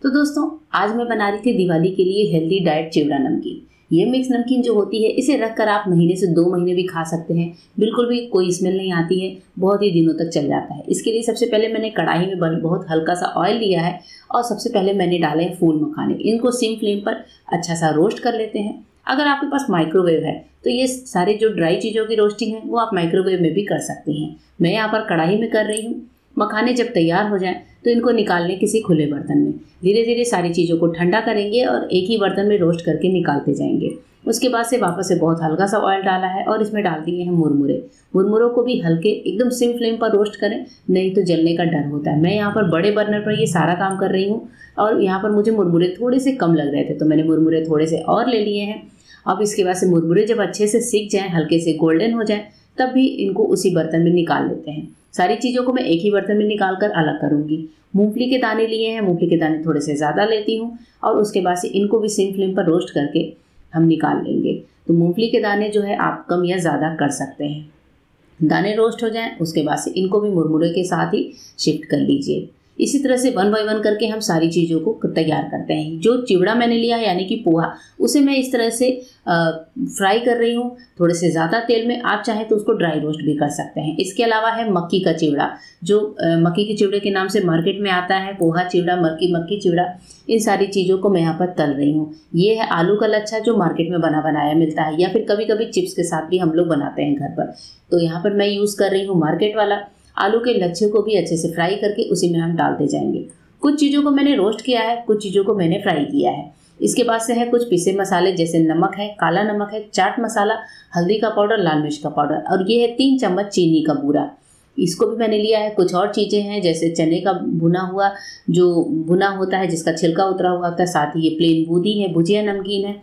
तो दोस्तों, आज मैं बना रही थी दिवाली के लिए हेल्दी डाइट चिवड़ा नमकीन। ये मिक्स नमकीन जो होती है, इसे रखकर आप महीने से 2 महीने भी खा सकते हैं। बिल्कुल भी कोई स्मेल नहीं आती है, बहुत ही दिनों तक चल जाता है। इसके लिए सबसे पहले मैंने कढ़ाई में बहुत हल्का सा ऑयल लिया है और सबसे पहले मैंने डाले हैं फूल मखाने। इनको सिम फ्लेम पर अच्छा सा रोस्ट कर लेते हैं। अगर आपके पास माइक्रोवेव है तो ये सारे जो ड्राई चीज़ों की रोस्टिंग है वो आप माइक्रोवेव में भी कर सकते हैं। मैं यहाँ पर कढ़ाई में कर रही हूँ। मखाने जब तैयार हो जाएं तो इनको निकाल लें किसी खुले बर्तन में। धीरे धीरे सारी चीज़ों को ठंडा करेंगे और एक ही बर्तन में रोस्ट करके निकालते जाएंगे। उसके बाद से वापस से बहुत हल्का सा ऑयल डाला है और इसमें डाल दिए हैं मुरमुरे। मुरमुरों को भी हल्के एकदम सिम फ्लेम पर रोस्ट करें, नहीं तो जलने का डर होता है। मैं यहाँ पर बड़े बर्नर पर ये सारा काम कर रही हूँ और यहाँ पर मुझे मुरमुरे थोड़े से कम लग रहे थे तो मैंने मुरमुरे थोड़े से और ले लिए हैं। अब इसके बाद से मुरमुरे जब अच्छे से सिक जाएँ, हल्के से गोल्डन हो जाए, तब भी इनको उसी बर्तन में निकाल लेते हैं। सारी चीज़ों को मैं एक ही बर्तन में निकाल कर अलग करूँगी। मूंगफली के दाने लिए हैं, मूंगफली के दाने थोड़े से ज़्यादा लेती हूँ और उसके बाद से इनको भी सिम फ्लेम पर रोस्ट करके हम निकाल लेंगे। तो मूंगफली के दाने जो है आप कम या ज़्यादा कर सकते हैं। दाने रोस्ट हो जाएं, उसके बाद से इनको भी मुरमुरे के साथ ही शिफ्ट कर लीजिए। इसी तरह से 1 बाय 1 करके हम सारी चीज़ों को तैयार करते हैं। जो चिवड़ा मैंने लिया है यानी कि पोहा, उसे मैं इस तरह से फ्राई कर रही हूँ थोड़े से ज़्यादा तेल में। आप चाहें तो उसको ड्राई रोस्ट भी कर सकते हैं। इसके अलावा है मक्की का चिवड़ा, जो मक्की के चिवड़े के नाम से मार्केट में आता है। पोहा चिवड़ा, मक्की चिवड़ा, इन सारी चीज़ों को मैं यहाँ पर तल रही हूँ। ये है आलू का लच्छा जो मार्केट में बना बनाया मिलता है, या फिर कभी कभी चिप्स के साथ भी हम लोग बनाते हैं घर पर। तो यहाँ पर मैं यूज़ कर रही हूँ मार्केट वाला। आलू के लच्छे को भी अच्छे से फ्राई करके उसी में हम डालते जाएंगे। कुछ चीज़ों को मैंने रोस्ट किया है, कुछ चीज़ों को मैंने फ्राई किया है। इसके बाद से है कुछ पिसे मसाले, जैसे नमक है, काला नमक है, चाट मसाला, हल्दी का पाउडर, लाल मिर्च का पाउडर, और ये है 3 चम्मच चीनी का बूरा। इसको भी मैंने लिया है। कुछ और चीज़ें हैं जैसे चने का भुना हुआ, जो भुना होता है जिसका छिलका उतरा हुआ होता है, साथ ही ये प्लेन बूंदी है, भुजिया नमकीन है,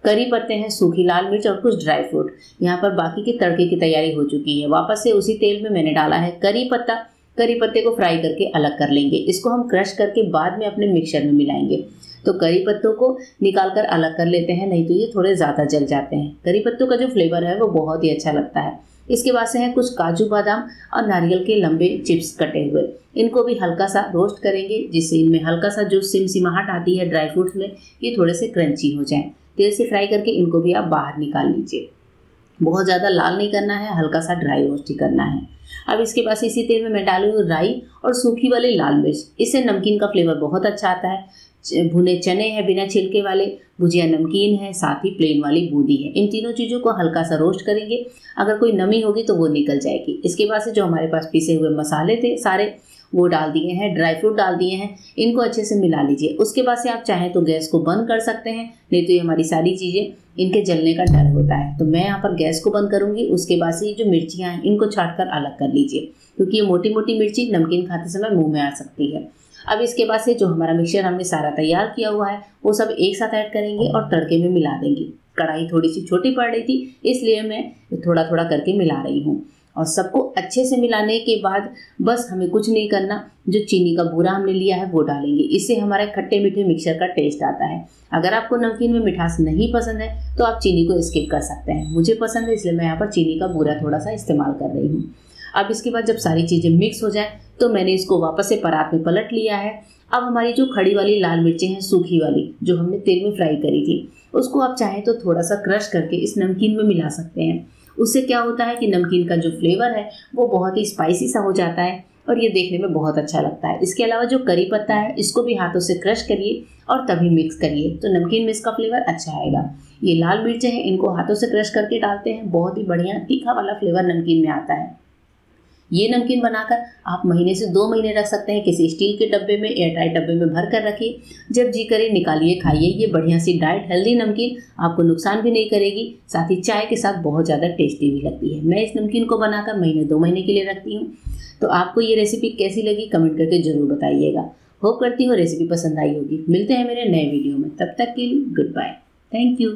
करी पत्ते हैं, सूखी लाल मिर्च और कुछ ड्राई फ्रूट। यहाँ पर बाकी के तड़के की तैयारी हो चुकी है। वापस से उसी तेल में मैंने डाला है करी पत्ता। करी पत्ते को फ्राई करके अलग कर लेंगे। इसको हम क्रश करके बाद में अपने मिक्सचर में मिलाएंगे। तो करी पत्तों को निकाल कर अलग कर लेते हैं, नहीं तो ये थोड़े ज़्यादा जल जाते हैं। करी पत्तों का जो फ्लेवर है वो बहुत ही अच्छा लगता है। इसके बाद से है कुछ काजू बादाम और नारियल के लंबे चिप्स कटे हुए। इनको भी हल्का सा रोस्ट करेंगे, जिससे इनमें हल्का सा जो सिमसिमाहट आती है ड्राई फ्रूट्स में, ये थोड़े से क्रंची हो जाएं। तेल से फ्राई करके इनको भी आप बाहर निकाल लीजिए। बहुत ज़्यादा लाल नहीं करना है, हल्का सा ड्राई रोस्ट ही करना है। अब इसके बाद इसी तेल में मैं डालूंगी राई और सूखी वाली लाल मिर्च। इससे नमकीन का फ्लेवर बहुत अच्छा आता है। भुने चने हैं बिना छिलके वाले, भुजिया नमकीन है, साथ ही प्लेन वाली बूंदी है। इन तीनों चीज़ों को हल्का सा रोस्ट करेंगे। अगर कोई नमी होगी तो वो निकल जाएगी। इसके बाद से जो हमारे पास पिसे हुए मसाले थे सारे, वो डाल दिए हैं, ड्राई फ्रूट डाल दिए हैं। इनको अच्छे से मिला लीजिए। उसके बाद से आप चाहें तो गैस को बंद कर सकते हैं, नहीं तो ये हमारी सारी चीज़ें, इनके जलने का डर होता है। तो मैं यहाँ पर गैस को बंद करूँगी। उसके बाद से ये जो मिर्चियाँ हैं इनको छाँट कर अलग कर लीजिए, क्योंकि ये मोटी मोटी मिर्ची नमकीन खाते समय मुँह में आ सकती है। अब इसके बाद से जो हमारा मिक्सचर हमने सारा तैयार किया हुआ है वो सब एक साथ ऐड करेंगे और तड़के में मिला देंगे। कढ़ाई थोड़ी सी छोटी पड़ रही थी, इसलिए मैं थोड़ा थोड़ा करके मिला रही हूँ। और सबको अच्छे से मिलाने के बाद बस हमें कुछ नहीं करना, जो चीनी का बूरा हमने लिया है वो डालेंगे। इससे हमारे खट्टे मीठे मिक्सचर का टेस्ट आता है। अगर आपको नमकीन में मिठास नहीं पसंद है तो आप चीनी को स्किप कर सकते हैं। मुझे पसंद है, इसलिए मैं यहाँ पर चीनी का बूरा थोड़ा सा इस्तेमाल कर रही हूँ। अब इसके बाद जब सारी चीज़ें मिक्स हो जाए तो मैंने इसको वापस से परात में पलट लिया है। अब हमारी जो खड़ी वाली लाल मिर्चें हैं, सूखी वाली जो हमने तेल में फ्राई करी थी, उसको आप चाहें तो थोड़ा सा क्रश करके इस नमकीन में मिला सकते हैं। उससे क्या होता है कि नमकीन का जो फ्लेवर है वो बहुत ही स्पाइसी सा हो जाता है और ये देखने में बहुत अच्छा लगता है। इसके अलावा जो करी पत्ता है इसको भी हाथों से क्रश करिए और तभी मिक्स करिए, तो नमकीन में इसका फ्लेवर अच्छा आएगा। ये लाल मिर्चें हैं, इनको हाथों से क्रश करके डालते हैं, बहुत ही बढ़िया तीखा वाला फ्लेवर नमकीन में आता है। ये नमकीन बनाकर आप महीने से 2 महीने रख सकते हैं। किसी स्टील के डब्बे में, एयरटाइट डब्बे में भर कर रखिए। जब जी करे निकालिए, खाइए। ये बढ़िया सी डाइट हेल्दी नमकीन आपको नुकसान भी नहीं करेगी, साथ ही चाय के साथ बहुत ज़्यादा टेस्टी भी लगती है। मैं इस नमकीन को बनाकर महीने 2 महीने के लिए रखती हूँ। तो आपको ये रेसिपी कैसी लगी कमेंट करके ज़रूर बताइएगा। होप करती हूँ रेसिपी पसंद आई होगी। मिलते हैं मेरे नए वीडियो में, तब तक के लिए गुड बाय। Thank you.